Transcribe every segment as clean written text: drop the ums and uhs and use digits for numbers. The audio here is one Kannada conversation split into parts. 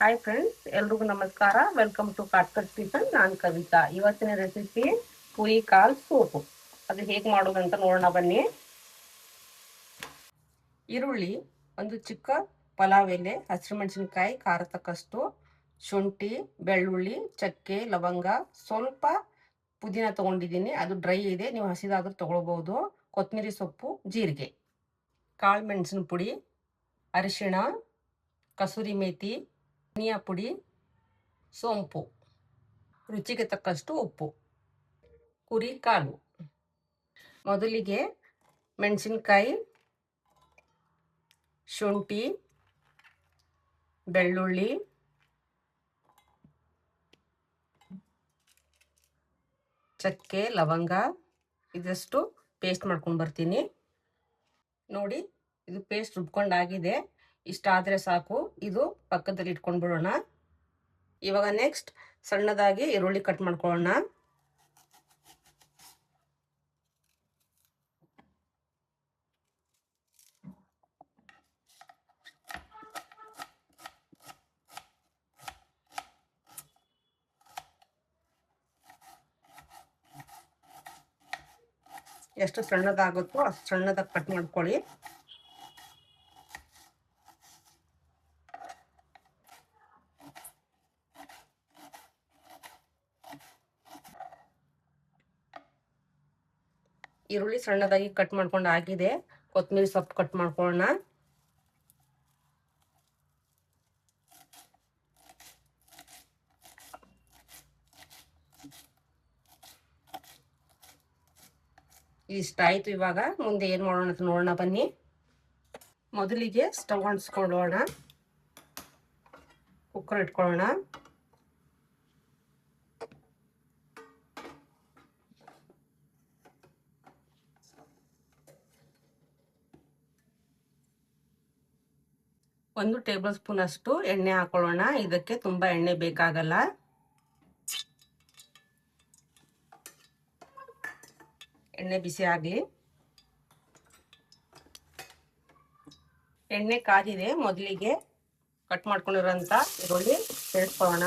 ಹಾಯ್ ಫ್ರೆಂಡ್ಸ್, ಎಲ್ರಿಗೂ ನಮಸ್ಕಾರ. Welcome to Katkat tiffin. ನಾನು ಕವಿತಾ. ಇವತ್ತಿನ ರೆಸಿಪಿ ಪುರಿ ಕಾಲ್ ಸೂಪು. ಅದು ಹೇಗೆ ಮಾಡೋದಂತ ನೋಡೋಣ ಬನ್ನಿ. ಈರುಳ್ಳಿ, ಒಂದು ಚಿಕ್ಕ ಪಲಾವ್ ಎಲೆ, ಹಸಿಮೆಣಸಿನಕಾಯಿ ಖಾರ ತಕ್ಕಷ್ಟು, ಶುಂಠಿ, ಬೆಳ್ಳುಳ್ಳಿ, ಚಕ್ಕೆ, ಲವಂಗ, ಸ್ವಲ್ಪ ಪುದೀನ ತೊಗೊಂಡಿದ್ದೀನಿ. ಅದು ಡ್ರೈ ಇದೆ, ನೀವು ಹಸಿದಾದ್ರೂ ತೊಗೊಳ್ಬೋದು. ಕೊತ್ತಂಬರಿ ಸೊಪ್ಪು, ಜೀರಿಗೆ, ಕಾಳು ಮೆಣಸಿನ ಪುಡಿ, ಅರಿಶಿಣ, ಕಸೂರಿ ಮೇಥಿ, ಧನಿಯಾ ಪುಡಿ, ಸೋಂಪು, ರುಚಿಗೆ ತಕ್ಕಷ್ಟು ಉಪ್ಪು. ಕುರಿ ಕಾಲು. ಮೊದಲಿಗೆ ಮೆಣಸಿನಕಾಯಿ, ಶುಂಠಿ, ಬೆಳ್ಳುಳ್ಳಿ, ಚಕ್ಕೆ, ಲವಂಗ ಇದಷ್ಟು ಪೇಸ್ಟ್ ಮಾಡ್ಕೊಂಡು ಬರ್ತೀನಿ. ನೋಡಿ, ಇದು ಪೇಸ್ಟ್ ರುಬ್ಕೊಂಡಾಗಿದೆ. ಇಷ್ಟಾದರೆ ಸಾಕು. ಇದು ಪಕ್ಕದಲ್ಲಿ ಇಟ್ಕೊಂಡು ಬಿಡೋಣ. ಇವಾಗ ನೆಕ್ಸ್ಟ್ ಸಣ್ಣದಾಗಿ ಈರುಳ್ಳಿ ಕಟ್ ಮಾಡ್ಕೊಳ್ಳೋಣ. ಎಷ್ಟು ಸಣ್ಣದಾಗುತ್ತೋ ಅಷ್ಟು ಸಣ್ಣದಾಗಿ ಕಟ್ ಮಾಡ್ಕೊಳ್ಳಿ. ಈರುಳ್ಳಿ ಸಣ್ಣದಾಗಿ ಕಟ್ ಮಾಡ್ಕೊಂಡು ಆಗಿದೆ. ಕೊತ್ತಂಬರಿ ಸೊಪ್ಪು ಕಟ್ ಮಾಡ್ಕೊಳ್ಳೋಣ. ಇಷ್ಟಾಯ್ತು. ಇವಾಗ ಮುಂದೆ ಏನು ಮಾಡೋಣ ಅಂತ ನೋಡೋಣ ಬನ್ನಿ. ಮೊದಲಿಗೆ ಸ್ಟವ್ ಅಂಟಿಸ್ಕೊಳ್ಳೋಣ. ಕುಕ್ಕರ್ ಇಟ್ಕೊಳ್ಳೋಣ. ಒಂದು ಟೇಬಲ್ ಸ್ಪೂನ್ ಅಷ್ಟು ಎಣ್ಣೆ ಹಾಕೊಳ್ಳೋಣ. ಇದಕ್ಕೆ ತುಂಬಾ ಎಣ್ಣೆ ಬೇಕಾಗಲ್ಲ. ಎಣ್ಣೆ ಬಿಸಿ ಆಗಲಿ. ಎಣ್ಣೆ ಕಾದಿದೆ. ಮೊದಲಿಗೆ ಕಟ್ ಮಾಡ್ಕೊಂಡಿರೋಂಥ ಈರುಳ್ಳಿ ಸೇರಿಸ್ಕೊಳ್ಳೋಣ.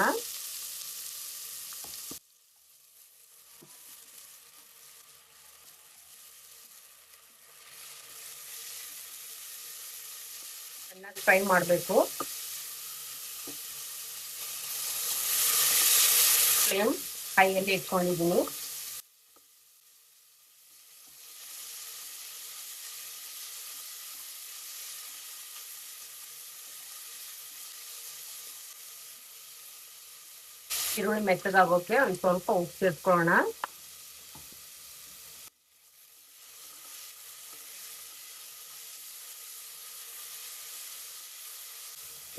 ಚೆನ್ನಾಗಿ ಫ್ರೈ ಮಾಡಬೇಕು. ಫ್ಲೇಮ್ ಹೈಯಲ್ಲಿ ಇಟ್ಕೊಂಡಿದ್ದೀನಿ. ಈರುಳ್ಳಿ ಮೆತ್ತಗಾಗೋಕೆ ಒಂದು ಸ್ವಲ್ಪ ಉಪ್ಪು ಸೇರಿಸ್ಕೊಳ್ಳೋಣ.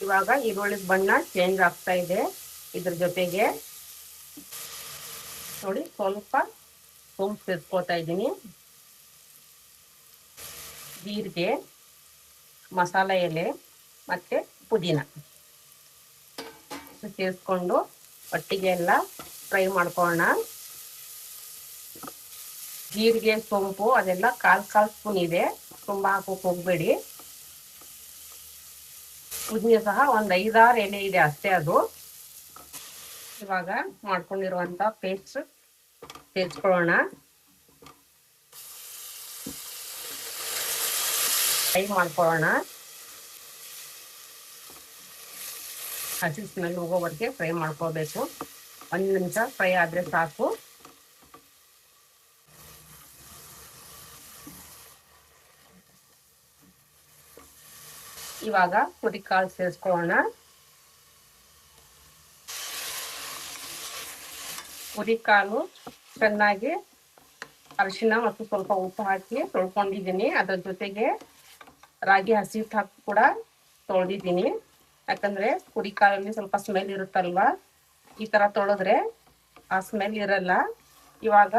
ಇವಾಗ ಈರುಳ್ಳಿ ಬಣ್ಣ ಚೇಂಜ್ ಆಗ್ತಾ ಇದೆ. ಇದ್ರ ಜೊತೆಗೆ ನೋಡಿ ಸ್ವಲ್ಪ ಸೋಂಪು ಸೇರಿಸ್ಕೊಳ್ತಾ ಇದ್ದೀನಿ. ಜೀರಿಗೆ, ಮಸಾಲೆ ಎಲೆ ಮತ್ತೆ ಪುದೀನ ಸೇರಿಸ್ಕೊಂಡು ಒಟ್ಟಿಗೆ ಎಲ್ಲ ಫ್ರೈ ಮಾಡ್ಕೊಳ್ಳೋಣ. ಜೀರಿಗೆ, ಸೋಂಪು ಅದೆಲ್ಲ ಕಾಲ್ ಸ್ಪೂನ್ ಇದೆ, ತುಂಬ ಹಾಕೋಕೆ ಹೋಗಬೇಡಿ. ಪುದೀನ ಸಹ ಒಂದು 5-6 ಎಲೆ ಇದೆ ಅಷ್ಟೇ ಅದು. ಇವಾಗ ಮಾಡ್ಕೊಂಡಿರುವಂತ ಪೇಸ್ಟ್ ಸೇರಿಸ್ಕೊಳ್ಳೋಣ. ಫ್ರೈ ಮಾಡ್ಕೊಳ್ಳೋಣ. ಹಸಿ ಸ್ಮೆಲ್ ಹೋಗೋವರೆಗೆ ಫ್ರೈ ಮಾಡ್ಕೋಬೇಕು. 1 ನಿಮಿಷ ಫ್ರೈ ಆದರೆ ಸಾಕು. ಇವಾಗ ಪುರಿ ಕಾಳು ಸೇರಿಸ್ಕೊಳ್ಳೋಣ. ಪುರಿ ಕಾಳು ಚೆನ್ನಾಗಿ ಅರಿಶಿನ ಮತ್ತು ಸ್ವಲ್ಪ ಉಪ್ಪು ಹಾಕಿ ತೊಳ್ಕೊಂಡಿದ್ದೀನಿ. ಅದರ ಜೊತೆಗೆ ರಾಗಿ ಹಸಿ ಹಿಟ್ಟು ಹಾಕಿ ಕೂಡ ತೊಳೆದಿದ್ದೀನಿ. ಯಾಕಂದ್ರೆ ಪುರಿ ಕಾಳಲ್ಲಿ ಸ್ವಲ್ಪ ಸ್ಮೆಲ್ ಇರುತ್ತಲ್ವಾ, ಈ ತರ ತೊಳೆದ್ರೆ ಆ ಸ್ಮೆಲ್ ಇರಲ್ಲ. ಇವಾಗ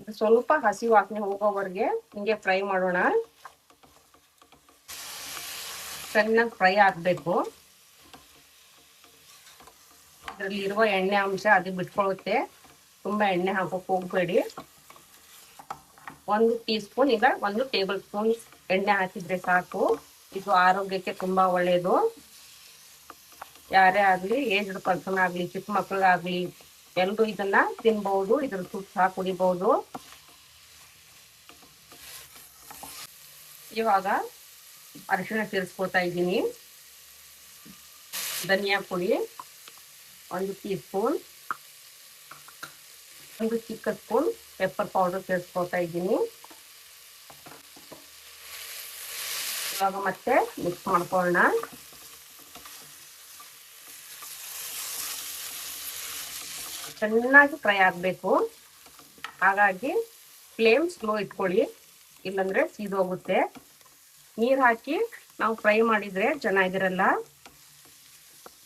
ಇದು ಸ್ವಲ್ಪ ಹಸಿ ವಾಸನೆ ಹೋಗೋವರೆಗೆ ಹಿಂಗೆ ಫ್ರೈ ಮಾಡೋಣ. ಚೆನ್ನಾಗಿ ಫ್ರೈ ಆಗಬೇಕು. ಇದರಲ್ಲಿ ಇರುವ ಎಣ್ಣೆ ಅಂಶ ಅದು ಬಿಟ್ಕೊಳ್ಳುತ್ತೆ. ತುಂಬಾ ಎಣ್ಣೆ ಹಾಕೋಕೆ ಹೋಗಬೇಡಿ. 1 ಟೀ ಸ್ಪೂನ್ ಇಲ್ಲ 1 ಟೇಬಲ್ ಸ್ಪೂನ್ ಎಣ್ಣೆ ಹಾಕಿದ್ರೆ ಸಾಕು. ಇದು ಆರೋಗ್ಯಕ್ಕೆ ತುಂಬಾ ಒಳ್ಳೆಯದು. ಯಾರೇ ಆಗಲಿ, ಏಜ್ಡ್ ಪರ್ಸನ್ ಆಗಲಿ, ಚಿಕ್ಕ ಮಕ್ಕಳಾಗಲಿ ಎಲ್ಲರೂ ಇದನ್ನ ತಿನ್ಬಹುದು. ಇದ್ರ ಸೂಪ್ ಸಹ ಕುಡಿಬಹುದು. ಇವಾಗ ಅರಿಶಿಣ ಸೇರಿಸ್ಕೊತಾ ಇದ್ದೀನಿ. ಧನಿಯಾ ಪುಡಿ 1 ಟೀ ಸ್ಪೂನ್, 1 ಚಿಕ್ಕ ಸ್ಪೂನ್ ಪೆಪ್ಪರ್ ಪೌಡರ್ ಸೇರಿಸ್ಕೊತಾ ಇದ್ದೀನಿ. ಇವಾಗ ಮತ್ತೆ ಮಿಕ್ಸ್ ಮಾಡ್ಕೊಳ್ಳೋಣ. ಚೆನ್ನಾಗಿ ಫ್ರೈ ಆಗಬೇಕು. ಹಾಗಾಗಿ ಫ್ಲೇಮ್ ಸ್ಲೋ ಇಟ್ಕೊಳ್ಳಿ, ಇಲ್ಲಾಂದ್ರೆ ಸೀದೋಗುತ್ತೆ. ನೀರು ಹಾಕಿ ನಾವು ಫ್ರೈ ಮಾಡಿದ್ರೆ ಚೆನ್ನಾಗಿರಲ್ಲ,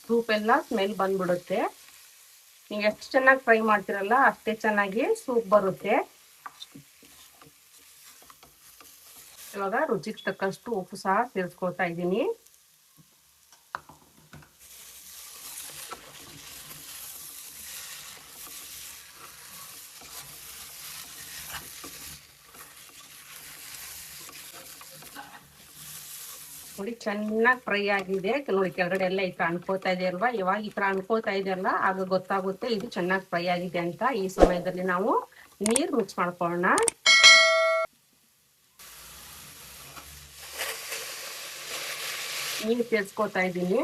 ಸೂಪ್ ಎಲ್ಲ ಸ್ಮೆಲ್ ಬಂದ್ಬಿಡುತ್ತೆ. ನೀವು ಎಷ್ಟು ಚೆನ್ನಾಗಿ ಫ್ರೈ ಮಾಡ್ತಿರಲ್ಲ ಅಷ್ಟೇ ಚೆನ್ನಾಗಿ ಸೂಪ್ ಬರುತ್ತೆ. ಇವಾಗ ರುಚಿಗೆ ತಕ್ಕಷ್ಟು ಉಪ್ಪು ಸಹ ಸೇರಿಸ್ಕೊಳ್ತಾ ಇದ್ದೀನಿ. ನೋಡಿ ಚೆನ್ನಾಗಿ ಫ್ರೈ ಆಗಿದೆ. ನೋಡಿ ಕೆಳಗಡೆ ಎಲ್ಲ ಈ ತರ ಅನ್ಕೋತಾ ಇದೆ ಅಲ್ವಾ? ಇವಾಗ ಈ ತರ ಅನ್ಕೋತಾ ಇದೆಯಲ್ಲ, ಆಗ ಗೊತ್ತಾಗುತ್ತೆ ಇದು ಚೆನ್ನಾಗಿ ಫ್ರೈ ಆಗಿದೆ ಅಂತ. ಈ ಸಮಯದಲ್ಲಿ ನಾವು ನೀರು ಮಿಕ್ಸ್ ಮಾಡ್ಕೊಳ್ಳೋಣ. ನೀರು ಸೇರಿಸ್ಕೊತಾ ಇದ್ದೀನಿ.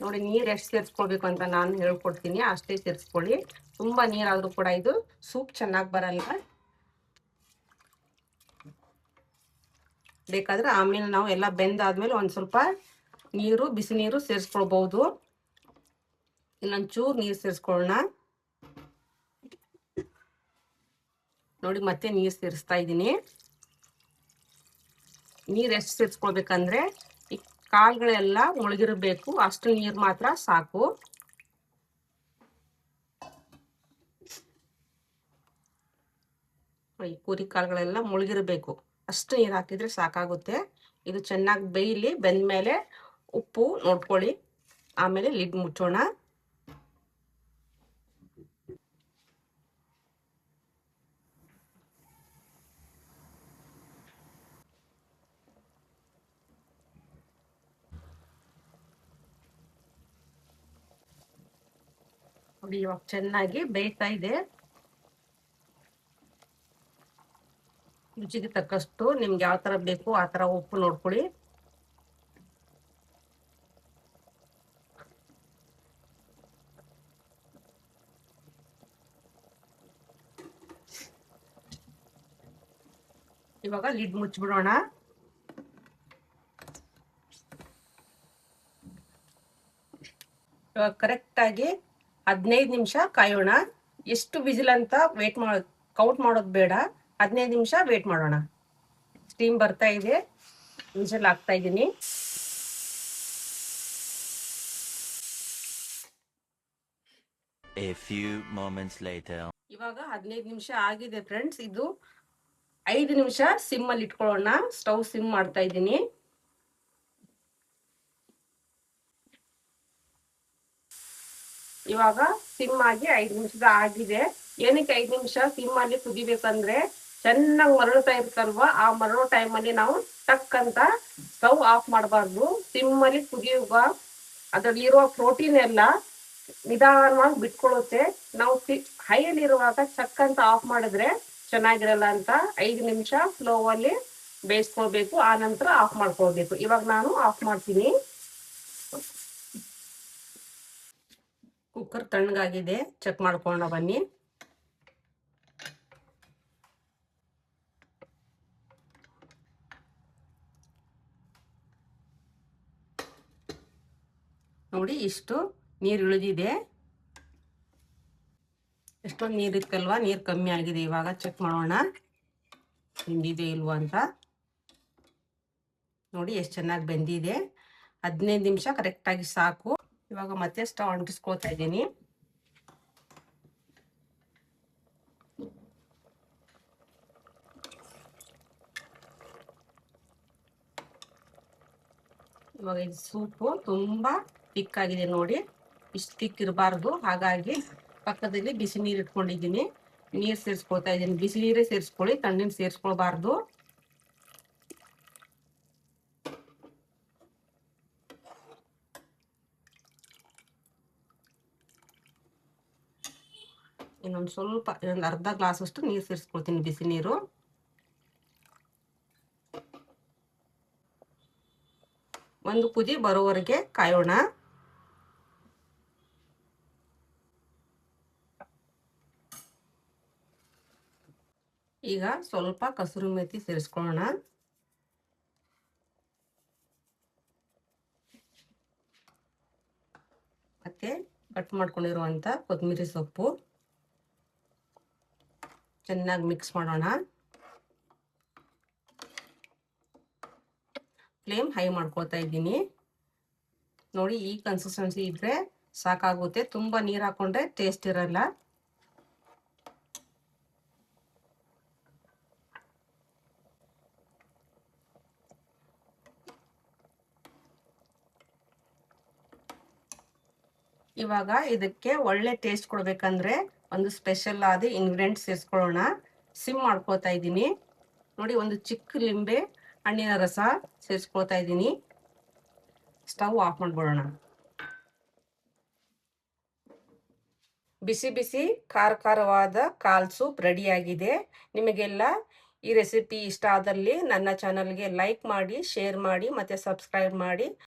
ನೋಡಿ ನೀರು ಎಷ್ಟು ಸೇರಿಸ್ಕೊಳ್ಬೇಕು ಅಂತ ನಾನು ಹೇಳ್ಕೊಡ್ತೀನಿ, ಅಷ್ಟೇ ಸೇರಿಸ್ಕೊಳ್ಳಿ. ತುಂಬಾ ನೀರಾದ್ರೂ ಕೂಡ ಇದು ಸೂಪ್ ಚೆನ್ನಾಗಿ ಬರಲ್ಲ. ಬೇಕಾದ್ರೆ ಆಮೇಲೆ ನಾವು ಎಲ್ಲ ಬೆಂದಾದ್ಮೇಲೆ ಒಂದ್ ಸ್ವಲ್ಪ ನೀರು, ಬಿಸಿ ನೀರು ಸೇರಿಸ್ಕೊಳ್ಬಹುದು. ಇನ್ನೊಂಚೂರು ನೀರು ಸೇರಿಸ್ಕೊಳ್ಳೋಣ. ನೋಡಿ ಮತ್ತೆ ನೀರು ಸೇರಿಸ್ತಾ ಇದ್ದೀನಿ. ನೀರು ಎಷ್ಟು ಸೇರಿಸ್ಕೊಳ್ಬೇಕಂದ್ರೆ ಈ ಕಾಳುಗಳೆಲ್ಲ ಮುಳುಗಿರಬೇಕು, ಅಷ್ಟು ನೀರು ಮಾತ್ರ ಸಾಕು. ಈ ಪೂರಿ ಕಾಳುಗಳೆಲ್ಲ ಮುಳುಗಿರಬೇಕು, ಅಷ್ಟು ನೀರು ಹಾಕಿದ್ರೆ ಸಾಕಾಗುತ್ತೆ. ಇದು ಚೆನ್ನಾಗಿ ಬೇಯಲಿ. ಬೆಂದ್ಮೇಲೆ ಉಪ್ಪು ನೋಡ್ಕೊಳ್ಳಿ, ಆಮೇಲೆ ಲಿಡ್ ಮುಚ್ಚೋಣ. ನೋಡಿ ಇವಾಗ ಚೆನ್ನಾಗಿ ಬೇಯ್ತಾ ಇದೆ. ರುಚಿಗೆ ತಕ್ಕಷ್ಟು ನಿಮ್ಗೆ ಯಾವ ತರ ಬೇಕು ಆ ತರ ಉಪ್ಪು ನೋಡ್ಕೊಳ್ಳಿ. ಇವಾಗ ಲಿಡ್ ಮುಚ್ಚಿಬಿಡೋಣ. ಇವಾಗ ಕರೆಕ್ಟ್ ಆಗಿ 15 ನಿಮಿಷ ಕಾಯೋಣ. ಎಷ್ಟು ವಿಜಿಲ್ ಅಂತ ವೇಟ್ ಕೌಂಟ್ ಮಾಡೋದು ಬೇಡ, 15 ನಿಮಿಷ ವೇಟ್ ಮಾಡೋಣ. ಸ್ಟೀಮ್ ಬರ್ತಾ ಇದೆ, ವಿಜಿಲ್ ಹಾಕ್ತಾ ಇದ್ದೀನಿ. A few moments later. ಇವಾಗ 15 ನಿಮಿಷ ಆಗಿದೆ ಫ್ರೆಂಡ್ಸ್. ಇದು 5 ನಿಮಿಷ ಸಿಮ್ ಅಲ್ಲಿ ಇಟ್ಕೊಳ್ಳೋಣ. ಸ್ಟವ್ ಸಿಮ್ ಮಾಡ್ತಾ ಇದ್ದೀನಿ. ಇವಾಗ ಸಿಮ್ ಆಗಿ 5 ನಿಮಿಷದ ಆಗಿದೆ. ಏನಕ್ಕೆ 5 ನಿಮಿಷ ಸಿಮ್ ಅಲ್ಲಿ ಕುದಿಬೇಕಂದ್ರೆ ಚೆನ್ನಾಗಿ ಮರಳುತ್ತಾ ಇರುತ್ತಲ್ವಾ, ಆ ಮರಳೋ ಟೈಮಲ್ಲಿ ನಾವು ಟಕ್ ಅಂತ ಸ್ಟವ್ ಆಫ್ ಮಾಡಬಾರ್ದು. ಸಿಮ್ ಅಲ್ಲಿ ಕುದಿಯುವ ಅದರಲ್ಲಿ ಇರುವ ಪ್ರೋಟೀನ್ ಎಲ್ಲ ನಿಧಾನವಾಗಿ ಬಿಟ್ಕೊಳ್ಳುತ್ತೆ. ನಾವು ಹೈಯಲ್ಲಿ ಇರುವಾಗ ಚಕ್ ಅಂತ ಆಫ್ ಮಾಡಿದ್ರೆ ಚೆನ್ನಾಗಿರಲ್ಲ ಅಂತ 5 ನಿಮಿಷ ಸ್ಲೋ ಅಲ್ಲಿ ಬೇಯಿಸ್ಕೊಳ್ಬೇಕು, ಆ ನಂತರ ಆಫ್ ಮಾಡ್ಕೊಳ್ಬೇಕು. ಇವಾಗ ನಾನು ಆಫ್ ಮಾಡ್ತೀನಿ. ಕುಕ್ಕರ್ ತಣ್ಣಗಾಗಿದೆ, ಚೆಕ್ ಮಾಡ್ಕೊಳ್ಳೋಣ ಬನ್ನಿ. ನೋಡಿ ಇಷ್ಟು ನೀರು ಇಳಿದಿದೆ. ಎಷ್ಟೊಂದು ನೀರು ಇತ್ತಲ್ವಾ, ನೀರು ಕಮ್ಮಿ ಆಗಿದೆ. ಇವಾಗ ಚೆಕ್ ಮಾಡೋಣ ಬೆಂದಿದೆ ಇಲ್ವಾ ಅಂತ. ನೋಡಿ ಎಷ್ಟು ಚೆನ್ನಾಗಿ ಬೆಂದಿದೆ. 15 ನಿಮಿಷ ಕರೆಕ್ಟಾಗಿ ಸಾಕು. ಇವಾಗ ಮತ್ತೆ ಸ್ಟವ್ ಅಂಟಿಸ್ಕೊಳ್ತಾ ಇದ್ದೀನಿ. ಇವಾಗ ಇದು ಸೂಪು ತುಂಬಾ ತಿಕ್ ಆಗಿದೆ ನೋಡಿ. ಇಷ್ಟು ತಿಕ್ ಇರಬಾರ್ದು, ಹಾಗಾಗಿ ಪಕ್ಕದಲ್ಲಿ ಬಿಸಿ ನೀರು ಇಟ್ಕೊಂಡಿದ್ದೀನಿ. ನೀರು ಸೇರಿಸ್ಕೊಳ್ತಾ ಇದ್ದೀನಿ. ಬಿಸಿ ನೀರೇ ಸೇರಿಸ್ಕೊಳ್ಳಿ, ತಣ್ಣೀರು ಸೇರಿಸ್ಕೊಳ್ಬಾರ್ದು. ಇನ್ನೊಂದು ಸ್ವಲ್ಪ ಇನ್ನೊಂದು ಅರ್ಧ ಗ್ಲಾಸಷ್ಟು ನೀರು ಸೇರಿಸ್ಕೊಳ್ತೀನಿ, ಬಿಸಿ ನೀರು. ಒಂದು ಕುದಿ ಬರೋವರೆಗೆ ಕಾಯೋಣ. ಈಗ ಸ್ವಲ್ಪ ಕಸೂರಿ ಮೇಥಿ ಸೇರಿಸ್ಕೊಳ್ಳೋಣ. ಮತ್ತೆ ಕಟ್ ಮಾಡ್ಕೊಂಡಿರುವಂಥ ಕೊತ್ತಂಬರಿ ಸೊಪ್ಪು ಚೆನ್ನಾಗಿ ಮಿಕ್ಸ್ ಮಾಡೋಣ. ಫ್ಲೇಮ್ ಹೈ ಮಾಡ್ಕೊಳ್ತಾ ಇದ್ದೀನಿ. ನೋಡಿ, ಈ ಕನ್ಸಿಸ್ಟೆನ್ಸಿ ಇದ್ರೆ ಸಾಕಾಗುತ್ತೆ. ತುಂಬ ನೀರು ಹಾಕೊಂಡ್ರೆ ಟೇಸ್ಟ್ ಇರಲ್ಲ. ಇವಾಗ ಇದಕ್ಕೆ ಒಳ್ಳೆ ಟೇಸ್ಟ್ ಕೊಡ್ಬೇಕಂದ್ರೆ ಒಂದು ಸ್ಪೆಷಲ್ ಆದ ಇಂಗ್ರೀಡಿಯೆಂಟ್ ಸೇರಿಸ್ಕೊಳ್ಳೋಣ. ಸಿಮ್ ಮಾಡ್ಕೊಳ್ತಾ ಇದ್ದೀನಿ. ನೋಡಿ, ಒಂದು ಚಿಕ್ಕ ಲಿಂಬೆ ಹಣ್ಣಿನ ರಸ ಸೇರಿಸ್ಕೊಳ್ತಾ ಇದ್ದೀನಿ. Stove off ಮಾಡ್ಬಿಡೋಣ. ಬಿಸಿ ಬಿಸಿ ಖಾರವಾದ ಕಾಲ್ ಸೂಪ್ ರೆಡಿಯಾಗಿದೆ. ನಿಮಗೆಲ್ಲ ಈ ರೆಸಿಪಿ ಇಷ್ಟ ಆದಲ್ಲಿ ನನ್ನ ಚಾನಲ್ಗೆ ಲೈಕ್ ಮಾಡಿ, ಶೇರ್ ಮಾಡಿ ಮತ್ತು ಸಬ್ಸ್ಕ್ರೈಬ್ ಮಾಡಿ.